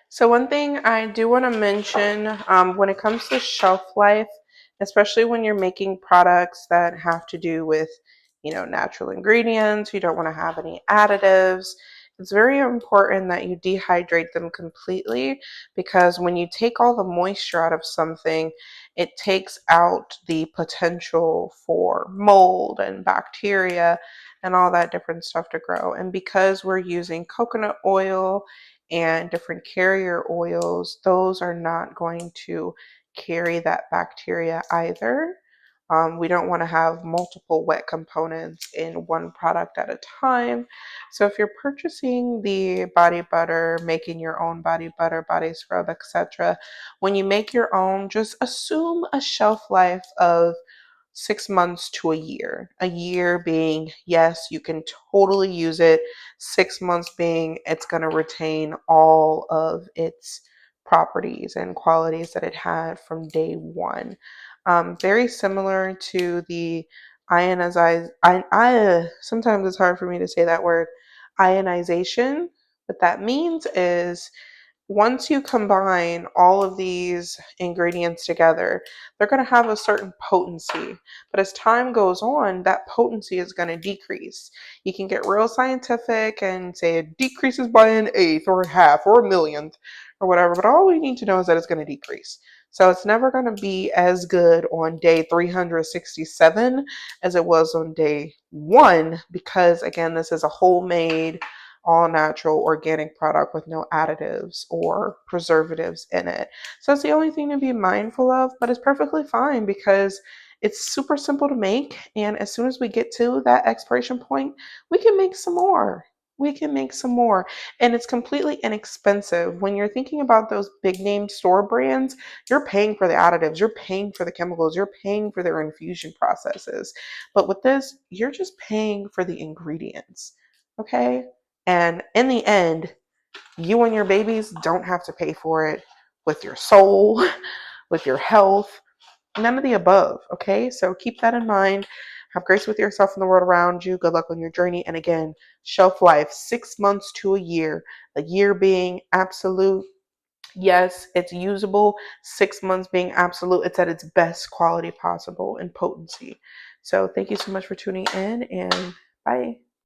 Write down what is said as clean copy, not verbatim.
So one thing I do want to mention when it comes to shelf life, especially when you're making products that have to do with, natural ingredients, you don't want to have any additives. It's very important that you dehydrate them completely because when you take all the moisture out of something, it takes out the potential for mold and bacteria and all that different stuff to grow. And because we're using coconut oil, and different carrier oils, those are not going to carry that bacteria either. We don't want to have multiple wet components in one product at a time. So if you're purchasing the body butter, making your own body butter, body scrub, etc., when you make your own, just assume a shelf life of 6 months to a year. A year being, yes, you can totally use it. 6 months being, it's going to retain all of its properties and qualities that it had from day one. Very similar to the ionized, sometimes it's hard for me to say that word, ionization. What that means is once you combine all of these ingredients together, they're going to have a certain potency. But as time goes on, that potency is going to decrease. You can get real scientific and say it decreases by an eighth or a half or a millionth or whatever, but all we need to know is that it's going to decrease. So it's never going to be as good on day 367 as it was on day one because, again, this is a homemade all natural organic product with no additives or preservatives in it. So that's the only thing to be mindful of, but it's perfectly fine because it's super simple to make. And as soon as we get to that expiration point, we can make some more. We can make some more. And it's completely inexpensive. When you're thinking about those big name store brands, you're paying for the additives, you're paying for the chemicals, you're paying for their infusion processes. But with this, you're just paying for the ingredients. Okay? And in the end, you and your babies don't have to pay for it with your soul, with your health, none of the above. Okay, so keep that in mind. Have grace with yourself and the world around you. Good luck on your journey. And again, shelf life 6 months to a year being absolute. Yes, it's usable. 6 months being absolute. It's at its best quality possible and potency. So thank you so much for tuning in and bye.